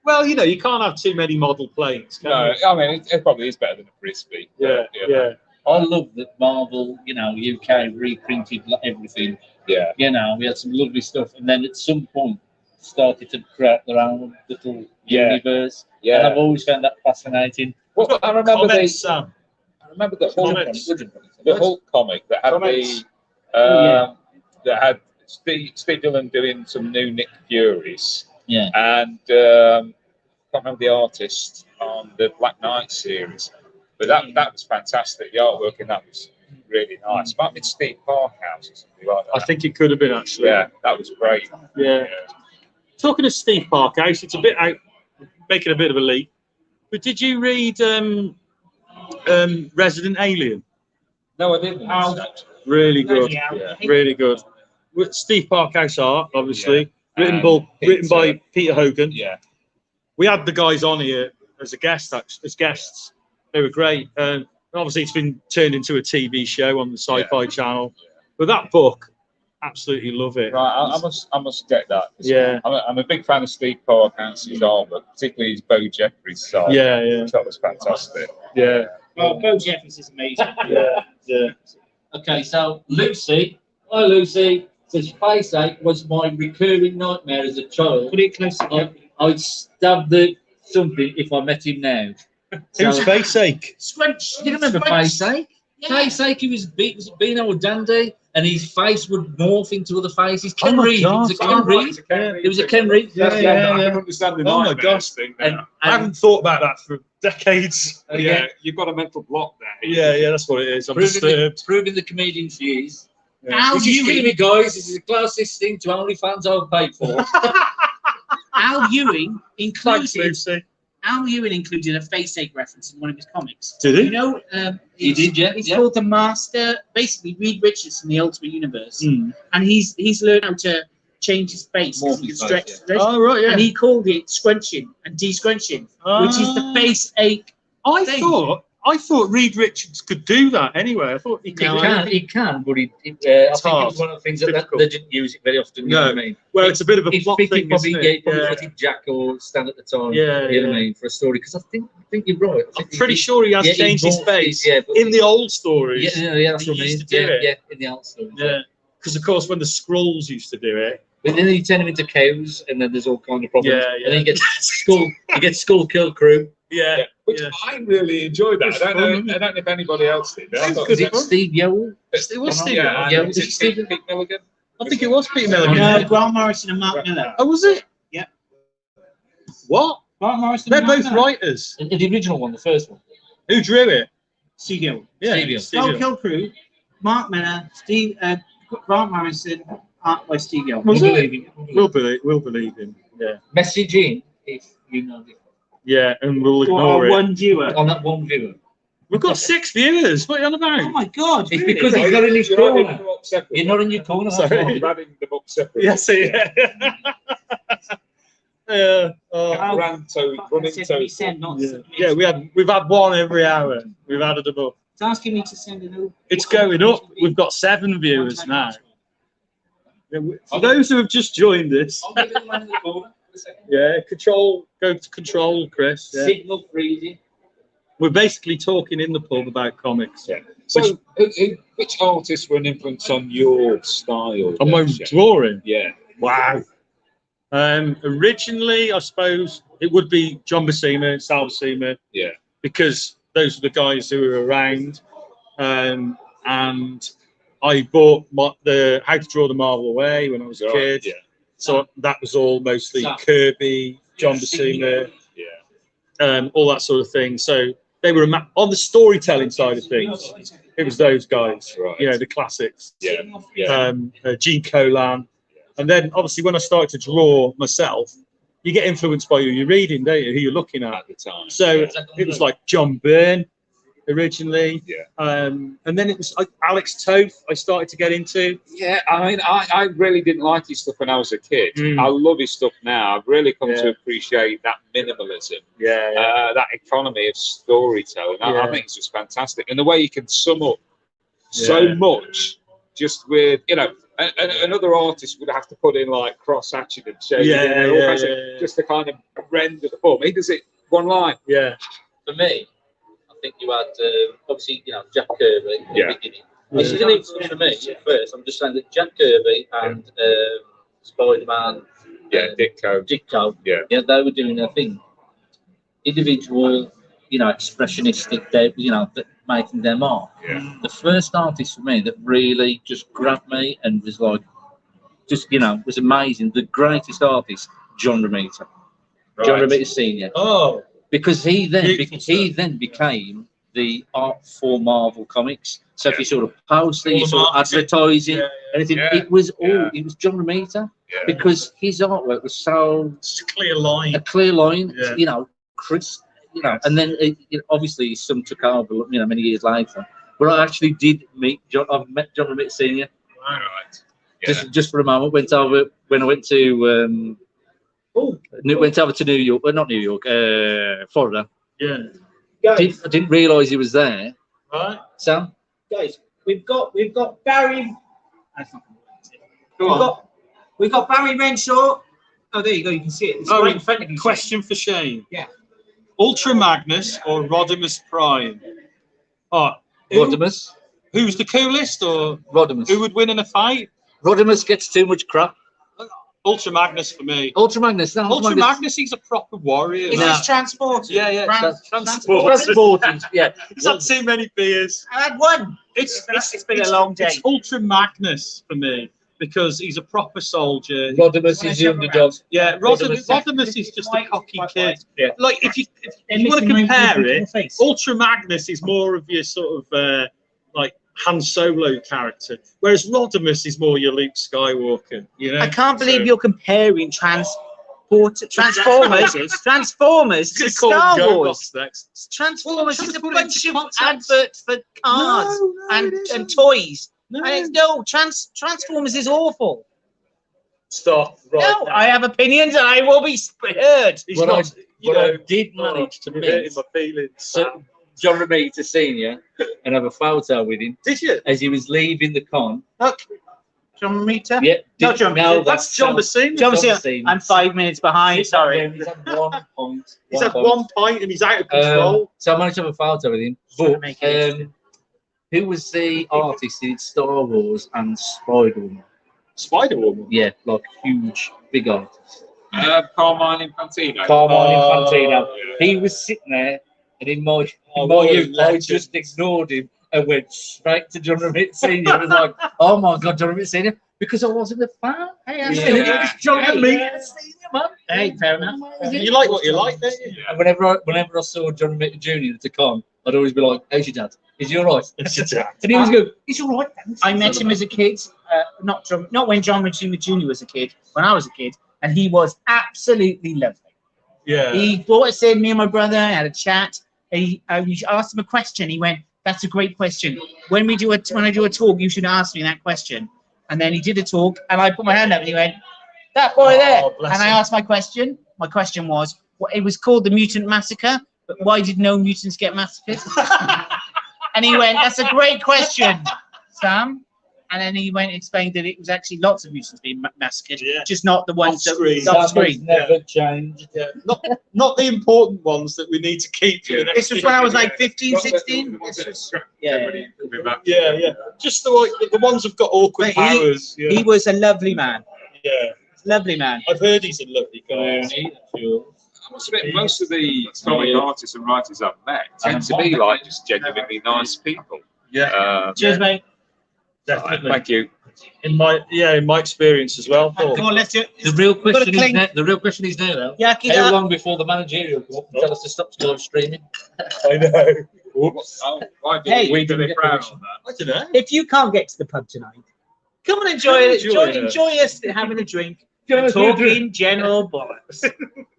Well, you can't have too many model planes. No, I mean, it probably is better than a Frisbee. Yeah. I love that Marvel, UK reprinted everything. Yeah. We had some lovely stuff, and then at some point started to create their own little universe. Yeah. And I've always found that fascinating. Well, I remember Sam. I remember the Hulk comic that had that had Steve Dillon doing some new Nick Furies. Yeah. And I can't remember the artist on the Black Knight series, but that was fantastic. The artwork in that was really nice. Might have been Steve Parkhouse or something like that. I think it could have been actually. Yeah, that was great. Yeah. Talking of Steve Parkhouse, it's a bit out, making a bit of a leap. But did you read Resident Alien? No, I didn't. Really good. Really good. With Steve Parkhouse art, obviously. Written by Peter Hogan. Yeah. We had the guys on here as guests. They were great. Obviously, it's been turned into a TV show on the Sci-Fi Channel. But that book, absolutely love it. Right, I must get that. Yeah. I'm a big fan of Steve Parkhouse's artwork, particularly his Bo Jeffries style. Yeah. That was fantastic. Yeah. Well, Bo Jeffries is amazing. Yeah. Okay, so Lucy. Hi, Lucy. Says Faceache was my recurring nightmare as a child. Put it closer. I'd stab something if I met him now. Who's Faceache? Squench. You remember Faceache? Faceache, he was being old dandy, and his face would morph into other faces. Ken Reed. It was a Ken Reed. It was a Ken Reed. I can understand the my gosh. thing. And I haven't thought about that for decades. You've got a mental block there. Yeah, that's what it is. I'm disturbed. Proving the comedian she is. Al Ewing, guys, this is the closest thing to OnlyFans I've paid for. Al Ewing included a Faceache reference in one of his comics. Did he? He did, yeah. He's called the Master, basically Reed Richards from the Ultimate Universe, and he's learned how to change his face. He can stretch. Oh right, yeah. And he called it squenching and de-squenching, which is the Faceache. I thought Reed Richards could do that anyway. I thought he could. He can, but I think it's one of the things that they didn't use it very often. You know what I mean? Well, it's a bit of a plot thing, probably let Jack or Stan at the time. Yeah, you know what I mean, for a story. Because I think you're right. I'm pretty sure he has changed his face in the old stories. Yeah, that's what I mean. Yeah, in the old stories. Yeah, because of course when the Skrulls used to do it. But then you turn them into cows, and then there's all kind of problems. Yeah. And then you get Skull Kill Crew. Yeah. Which I really enjoyed that. I don't know if anybody else did. Was it Steve Yeowell? It was Steve Yeowell. Pete Milligan. I think it was Peter Milligan. No, Grant Morrison and Mark Miller. Oh, was it? Yeah. What? Grant Morrison. They're and Mark both Miller. writers. The original one, the first one. Who drew it? Seagill. Yeah, Stevie. Skull Kill Crew, Mark Miller, Grant Morrison, art by Seagill. Was We'll it? believe it. We'll believe him. Yeah. Message in if you know it. Yeah, and we'll Or ignore it. one viewer. On that one viewer. We've got 6 viewers. What are you on Oh about? my God! It's really? because he's not in his You're adding corner. them up separately. You're not in your corner. that's Sorry. why. You're adding them up separately. Yes, yeah. Running total. Send, not Yeah, submit. we've had one every hour. We've added them up. It's asking me to send a new. It's going up. We've got 7 viewers now. For those who have just joined us, I'll give it a man in the corner for a second. yeah, go to control, Chris. Yeah. Signal freezing. We're basically talking in the pub about comics. Yeah. So, which artists were an influence on your style? On my then, Shane? drawing. Yeah. Wow. Originally, I suppose it would be John Buscema, Sal Buscema, Yeah. because those are the guys who were around. And I bought the How to Draw the Marvel Away when I was a kid. Yeah. So that was all mostly So- Kirby, John Buscema, Yeah. all that sort of thing. So they were on the storytelling side of things. It was those guys, Right. you know, the classics. Yeah. Yeah. Gene Colan. And then obviously when I started to draw myself, you get influenced by who you're reading, don't you? Who you're looking at. At the time. So it was like John Byrne originally. Yeah. And then it was like Alex Toth I started to get into. Yeah, I mean, I really didn't like his stuff when I was a kid. Mm. I love his stuff now. I've really come Yeah. to appreciate that minimalism, Yeah. that economy of storytelling. I Yeah. think it's just fantastic. And the way you can sum up so Yeah. much just with, you know, another artist would have to put in like cross-hatching and shading, Yeah, and all yeah, kinds of- yeah. just to kind of render the form. He does it one line. Yeah. For me, I think you had obviously Jack Kirby at Yeah. the beginning. This is an influence for me at first. I'm just saying that Jack Kirby and Spider-Man, Yeah, Ditko, Yeah. they were doing their thing. Individual, expressionistic, that making their mark. Yeah. The first artist for me that really just grabbed me and was like, was amazing. The greatest artist, John Romita. John Right. Romita Senior. Oh. Because he then Beautiful became the art for Marvel Comics. So if you sort of poster, All you the sort of marketing. advertising, Yeah. anything, Yeah. it was all Yeah. it was John Romita Yeah. because his artwork was so It's a clear line. a clear line, Yeah. crisp, and then obviously some took over, many years later. But I actually did meet John. I've met John Romita Senior Right. Yeah. just for a moment. Went over when I went to went over to New York, not New York, Florida. Yeah. I didn't realise he was there. Right. Sam? Guys, we've got Barry. Go We've got Barry Renshaw. Oh, there you go. You can see it. It's right in front of you. Question for Shane. Yeah. Ultra Magnus or Rodimus Prime? Oh, Rodimus. who's the coolest, or Rodimus. who would win in a fight? Rodimus gets too much crap. Ultra Magnus for me. Ultra Magnus. No, Ultra Magnus, he's a proper warrior. He's man. just transported. Yeah, yeah. Transported. Transported. Yeah. He's had too many beers. I had one. It's been a long day. It's Ultra Magnus for me because he's a proper soldier. Rodimus is the underdog. Yeah, Rodimus is just a cocky kid. Yeah. Like if you want to compare it, Ultra Magnus is more of your sort of like Han Solo character, whereas Rodimus is more your Luke Skywalker. You know. I can't believe So- you're comparing Transformers to Star Wars. Transformers is a bunch of adverts for cars and toys. Transformers is awful. Stop. Right. No, I have opinions and I will be heard. He's What not. I did manage to you're hurting meet my feelings. so John Romita Senior and have a photo with him Did you? as he was leaving the con. Look, John Romita. Yeah, No, John no, Romita. That's John Buscema. John John Romita. Buscema. I'm 5 minutes behind. Sorry. He's had 1 point. He's had 1 point and he's out of control. So I managed to have a photo with him. Trying to But make it interesting. who was the artist in Star Wars and Spider-Man? Spider-Woman. Yeah, like huge, big artist. Carmine Infantino. Carmine Oh, Infantino. yeah. He was sitting there, and in my what a youth, I legend. just ignored him and went straight to John Romita Senior. I was like, "Oh my God, John Romita Senior!" because I wasn't a fan. Hey, I Yeah. said it was John Romita. Hey, fair enough. You like what you like, don't you? And whenever I saw John Romita Jr. at the con, I'd always be like, "How's your dad? Is he all right?" And he always go, "He's all right." Thanks." I met him as a kid, not when John Romita Jr. was a kid, when I was a kid, and he was absolutely lovely. Yeah. He brought us in, me and my brother, had a chat. We asked him a question. He went, "That's a great question. When I do a talk, you should ask me that question." And then he did a talk, and I put my hand up, and he went, "That boy there." bless And I him. asked my question. My question was, it was called the Mutant Massacre, but why did no mutants get massacred? And he went, "That's a great question, Sam." And then he went and explained that it was actually lots of mutants being massacred, Yeah. just not the ones that Off-screen. off screen. Never changed. Yeah. Not the important ones that we need to keep. For the next This was when I was like 15, 16. Yeah. Yeah. Just the ones who've got awkward But he- powers. Yeah. He was a lovely man. Yeah. Lovely man. I've heard he's a lovely guy. I must admit, most of the comic artists and writers I've met tend to be like just genuinely nice people. Yeah. Cheers, mate. Definitely. Thank you. In my experience as well. Come on, let's do it. The real question is clink. now. The real question is now, though. Yeah, keep How that. long before the managerial come up and tell us to stop live streaming? I know. Oh, why do Hey, we do it proud on that? I don't know. If you can't get to the pub tonight, come and enjoy it. Enjoy it. Enjoy us having a drink, Enjoy us having a talking general bollocks.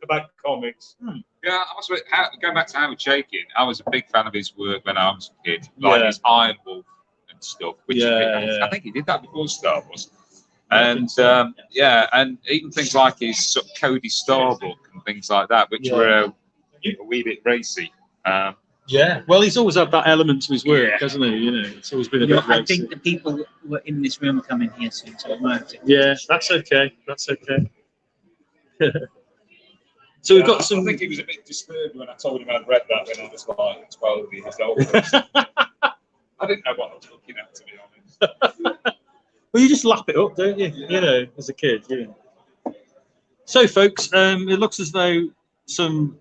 About comics. Yeah, I must admit, going back to Howard Chaykin, I was a big fan of his work when I was a kid, like Yeah. his Iron Wolf and stuff. Which I think he did that before Star Wars. And and even things like his sort of Cody Starbuck and things like that, which were a wee bit racy. Yeah. Well, he's always had that element to his work, hasn't he? You know, it's always been a bit I racy. think the people who are in this room are coming here soon, so it might have to- Yeah, that's okay. That's okay. So we've got I some. think he was a bit disturbed when I told him I'd read that when I was like 12 years old. I didn't know what I was looking at, to be honest. Well, you just lap it up, don't you? You know, as a kid. You know. So, folks, it looks as though some.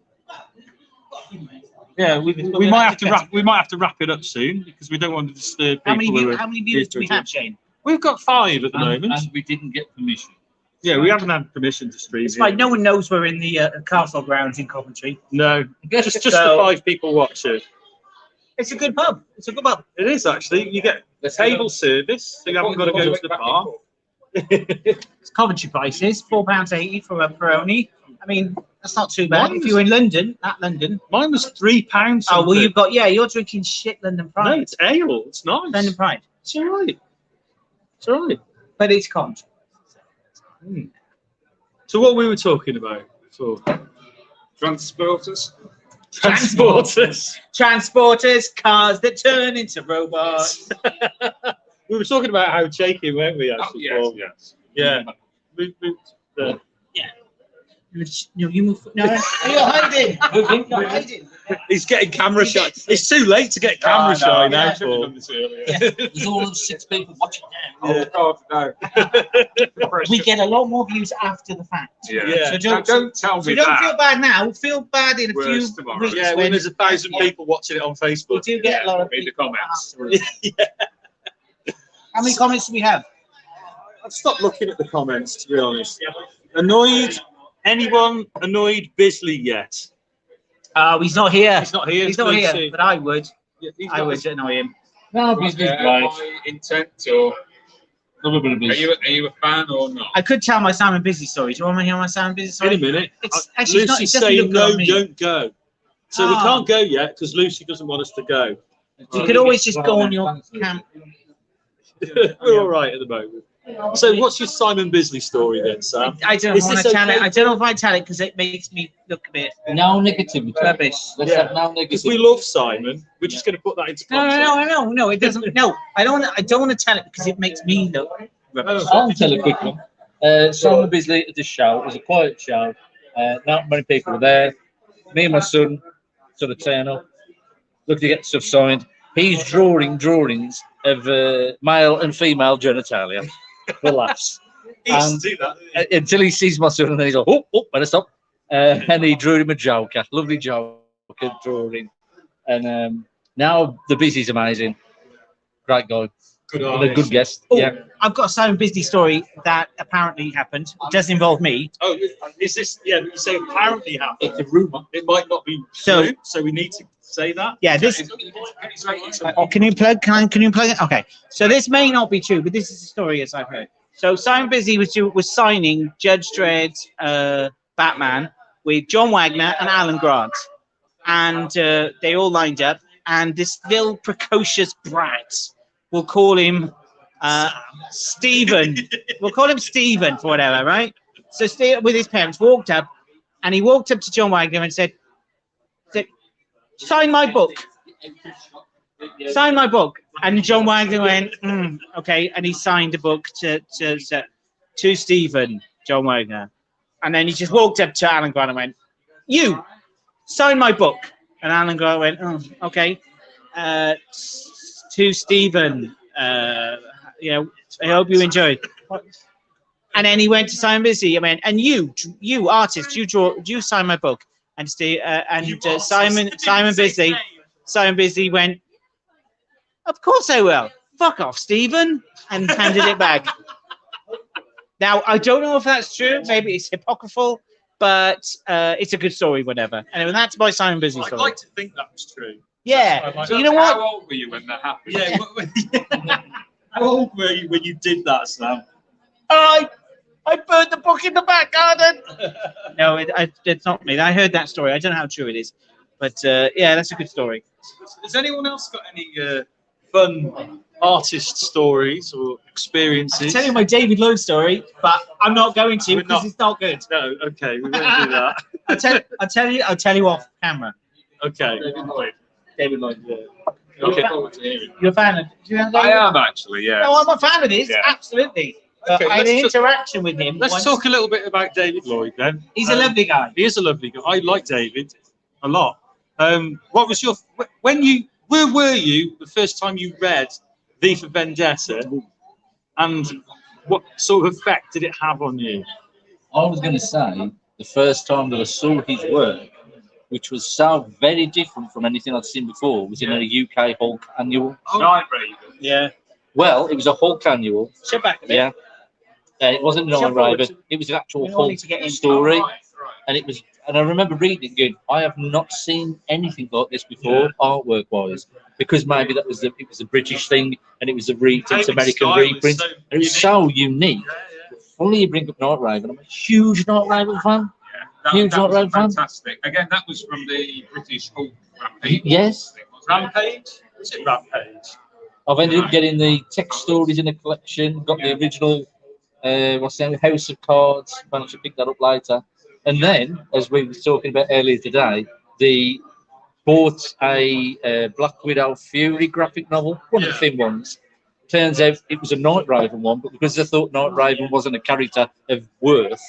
Yeah, we might have to wrap. We might have to wrap it up soon because we don't want to disturb people. How many viewers do we have, Shane? We've got 5 at the moment. And we didn't get permission. Yeah, we haven't had permission to stream. It's here. fine. No one knows we're in the castle grounds in Coventry. No, just the So- 5 people watch it. It's a good pub. It's a good pub. It is actually. You get table service, so you haven't got to go to the bar. It's Coventry prices, £4.80 for a Peroni. I mean, that's not too bad. Mine If was- you're in London, London. Mine was £3. Oh, well, something. you've got, you're drinking shit London No, Pride. it's ale. It's nice. London Pride. It's all right. It's all right. But it's Coventry. So what we were talking about before? Transporters. Transporters. Transporters, cars that turn into robots. We were talking about how shaky, weren't we? Oh, Actually, yes, Paul? yes. Yeah. You move. No, you're hiding. You're hiding. He's getting camera shy. It's too late to get camera shy now, I should have Paul. done this earlier. There's all those 6 people watching now. Oh, God, no. We get a lot more views after the fact. Yeah. So Now, don't tell So me don't feel that. bad now. Feel bad in a Worse few tomorrow. weeks. Yeah, when there's 1,000 people watching it on we Facebook. do get a lot of Read the people comments. afterwards. How many comments do we have? I've stopped looking at the comments, to be honest. Annoyed? Anyone annoyed Bisley yet? He's not here. He's not here. He's not Lucy. here, but I would. Yeah, he's I not- would annoy him. No, business Yeah, great. my intent, or Another bit of are business. you a fan or not? I could tell my Sam and Busy story. Do you want me to hear my Sam and Busy story? In a minute. It's actually not. It Lucy's doesn't saying look good no, on me. don't go. So we Ah. can't go yet because Lucy doesn't want us to go. You could always just go on your camp. We're all right at the moment. So what's your Simon Bisley story then, Sam? I don't Is want to this tell it. okay? I don't know if I tell it because it makes me look a bit No negativity. rubbish. Let's Yeah. have no Because negativity. we love Simon. We're just going to put that into context. No. It doesn't. No, I don't. I don't want to tell it because it makes me look rubbish. I'll tell a quick one. Simon Bisley at the show. It was a quiet show. Not many people were there. Me and my son sort of turn up, look to get stuff signed. He's drawing drawings of male and female genitalia for laughs. He used to do that. Until he sees my son and then he's like, oh, better stop. And he drew him a Joker, lovely Joker drawing. And now the Busy's amazing. Great guy. Good a good guest. Oh, Yeah. I've got a Simon Bisley story that apparently happened. It does involve me. Oh, is this? Yeah, you say apparently happened. It's a rumor. It might not be So- true, so we need to say that. Yeah, this. Can you plug? Can you plug it? Okay. So this may not be true, but this is the story as I've heard. So Simon Bisley was signing Judge Dredd's Batman with John Wagner and Alan Grant, and they all lined up. And this little precocious brat, we'll call him Stephen. We'll call him Stephen for whatever, right? So Steve, with his parents, walked up, and he walked up to John Wagner and said, "Sign my book. Sign my book." And John Wagner went, "Okay," and he signed a book to Stephen, John Wagner, and then he just walked up to Alan Grant and went, "You sign my book." And Alan Grant went, "Oh, okay." To Stephen, I hope you enjoyed. And then he went to Simon Bisley. I mean, and you artist, you sign my book. And Simon Bisley went, "Of course I will. Fuck off, Stephen," and handed it back. Now I don't know if that's true. Maybe it's apocryphal, but it's a good story, whatever. Anyway, that's my Simon Bisley I'd story. like to think that was true. Yeah. So you know How what? old were you when that happened? Yeah. How old were you when you did that, Sam? I burned the book in the back garden. No, it's not me. I heard that story. I don't know how true it is, but yeah, that's a good story. Has anyone else got any fun artist stories or experiences? I tell you my David Lloyd story, but I'm not going to We're because not. it's not good. No, okay, we won't do that. I'll tell you off camera. Okay. David Lloyd. Okay. You're a fan of? Do you know I David? am actually, yeah. No, I'm a fan of his. Yeah. Absolutely. But Okay, I had an let's interaction with him. Let's once. talk a little bit about David Lloyd then. He's a lovely guy. He is a lovely guy. I like David a lot. What was your where were you the first time you read V for Vendetta, and what sort of effect did it have on you? I was going to say the first time that I saw his work, which was so very different from anything I'd seen before, was in a UK Hulk annual. Night Raven. Yeah. Well, it was a Hulk annual. Sit back a bit. Yeah. It wasn't Night Shut forward. Raven. It was an actual We all Hulk need to get in. story. Right. And I remember reading it going, I have not seen anything like this before, artwork wise, because maybe it was a British thing and it was a David's American style is reprint. so And it was unique. so unique. Funny you bring up Night Raven. I'm a huge Night Raven fan. Huge That Night was Raven fan. fantastic. Again, that was from the British Hulk Rampage. Yes. Rampage? Was it Rampage? I've ended up getting the text stories in a collection, got the original House of Cards, managed to pick that up later. And then, as we were talking about earlier today, bought a Black Widow Fury graphic novel, one of the thin ones. Turns out it was a Night Raven one, but because they thought Night Raven wasn't a character of worth,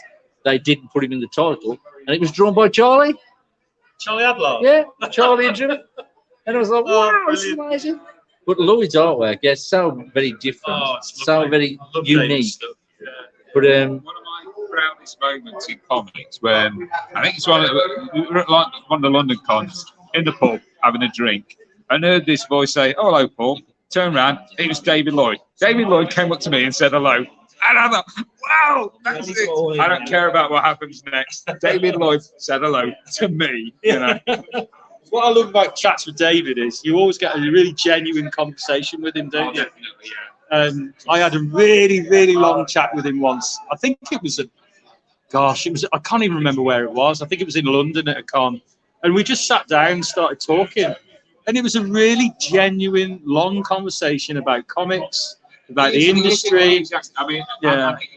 they didn't put him in the title. And it was drawn by Charlie. Charlie Adler? Yeah, Charlie and Jim. And I was like, Oh, wow, this is brilliant. amazing. But Lloyd's artwork, yeah, so very different, Oh, it's so lovely. very I love David's unique. stuff. Yeah. But One of my proudest moments in comics when I think it's we were at one of the London cons in the pub having a drink and heard this voice say, "Oh, hello, Paul." Turn around, it was David Lloyd. David Lloyd came up to me and said hello. And I thought, wow, that's it. I don't care about what happens next. David Lloyd said hello to me, you know. What I love about chats with David is you always get a really genuine conversation with him, Oh, don't you? definitely, yeah. I had a really, really long chat with him once. I think it was I can't even remember where it was. I think it was in London at a con. And we just sat down and started talking. And it was a really genuine, long conversation about comics, about the industry. I mean, Yeah. I think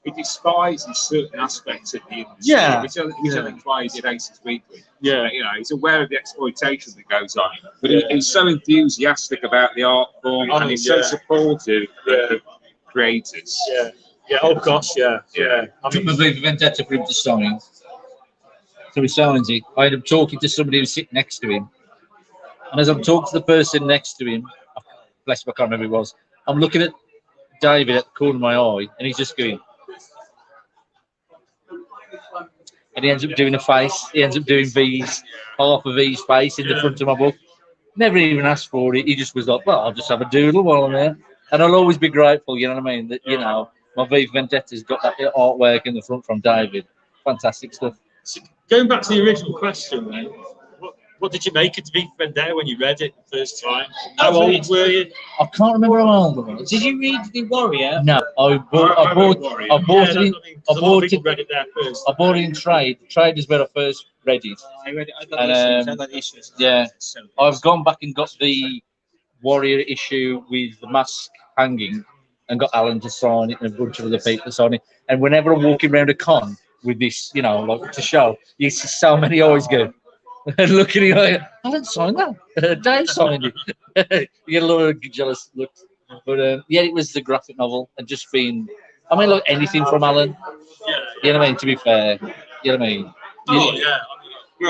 he despises certain aspects of the industry. Yeah. Which I think why he did Aces Weekly. Yeah. You know, he's aware of the exploitation that goes on, but he's so enthusiastic about the art form and he's so supportive of the creators. Yeah. Yeah. Oh, gosh, yeah. Yeah. I took mean, the Vendetta for him to sign. So he signs it. I end up talking to somebody who's sitting next to him. And as I'm talking to the person next to him, bless him, I can't remember who it was, I'm looking at David at the corner of my eye, and he's just going. And he ends up doing a face. He ends up doing half of V's face in the front of my book. Never even asked for it. He just was like, well, I'll just have a doodle while I'm there. and I'll always be grateful. You know what I mean? That you know, my V Vendetta's got that artwork in the front from David. Fantastic stuff. So going back to the original question, then, what did you make of V Vendetta when you read it the first time? How old were you? I can't remember how old I was. Did you read The Warrior? No, I bought it. Read it there first. I bought it in trade. Trade is where I first read it. I read it. I got And, the issues. I got the issues. yeah. So good. I've gone back and got the Warrior issue with the mask hanging and got Alan to sign it and a bunch of other people to sign it. And whenever I'm walking around a con with this, you know, like to show, you see so many always go and look at it like, Alan signed that. Dave signed it. You get a lot of jealous looks. But yeah, it was the graphic novel and just being, I mean, like anything from Alan. You know what I mean? To be fair, you know what I mean? Oh, yeah.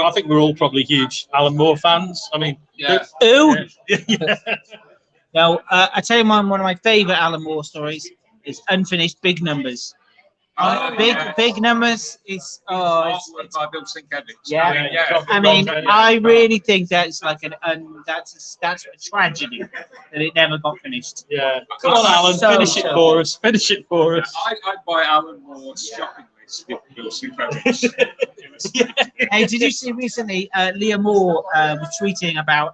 I think we're all probably huge Alan Moore fans. I mean, Who? yeah. Now, I tell you, one of my favourite Alan Moore stories is Unfinished Big Numbers. Big Numbers is by Bill Sienkiewicz. yeah. I mean, I really think that's like that's a tragedy that it never got finished. Yeah. Come on, Alan, finish it for us. Finish it for us. I'd buy Alan Moore's shopping list with Bill Sienkiewicz. Hey, did you see recently Leah Moore was tweeting about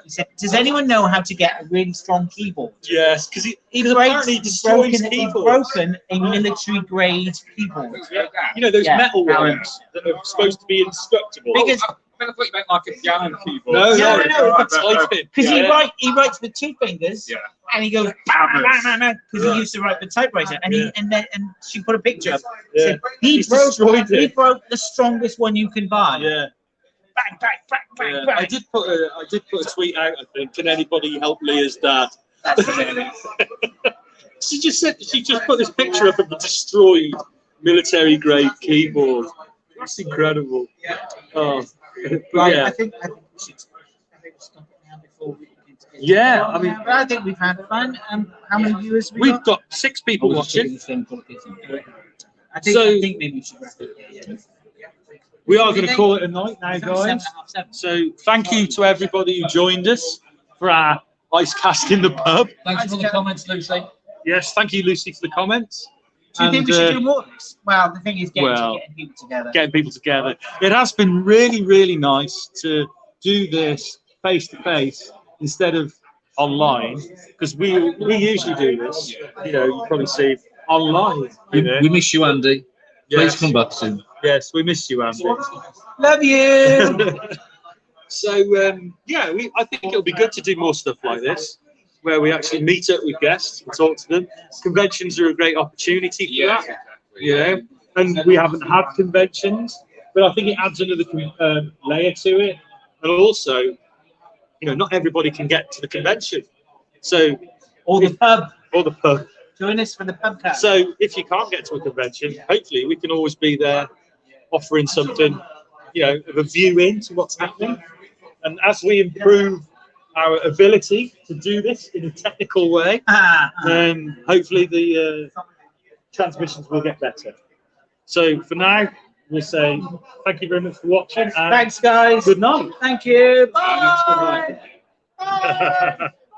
he said, does anyone know how to get a really strong keyboard? Yes, because He's apparently he destroys keyboards. broken a military grade keyboard. You know, those Yeah. metal ones that are supposed to be indestructible. Because I thought you meant like a piano keyboard. No, No, it's typing. he writes with two fingers, Yeah. and he goes because he used to write with typewriter, and she put a picture up. Yeah. Said, He's destroyed he it. broke the strongest one you can buy. Yeah. Bang, bang, bang, bang, Yeah. bang. I did put a tweet out. I think. Can anybody help Leah's dad? That's hilarious. She just put this picture up of a destroyed military grade keyboard. That's incredible. Oh, Right, yeah. I think we should stop it now before we get to Yeah, I mean, but I think we've had fun. How many viewers have we we've got? got 6 people watching. I think maybe we should wrap it. Yeah. We are going to call it a night now, It's guys. 7:30. So thank you to everybody who joined us for our ice cast in the pub. Thanks for the comments, Lucy. Yes, thank you, Lucy, for the comments. Do you think we And, should do more? Well, the thing is well, getting people together. Getting people together. It has been really, really nice to do this face to face instead of online, because we usually do this. You know, you probably see online. You know? We miss you, Andy. Please Yes. come back soon. Yes, we miss you, Andy. Love you. So yeah, I think it'll be good to do more stuff like this, where we actually meet up with guests and talk to them. Conventions are a great opportunity for that. Exactly. You know, and we haven't had conventions, but I think it adds another layer to it. And also, you know, not everybody can get to the convention, so Or the pub. or the pub. Join us for the pubcast. So if you can't get to a convention, hopefully we can always be there, offering something, you know, of a view into what's happening. And as we improve our ability to do this in a technical way, hopefully the transmissions will get better. So for now, we'll say thank you very much for watching. And Thanks, guys. good night. Thank you. Good night. Bye.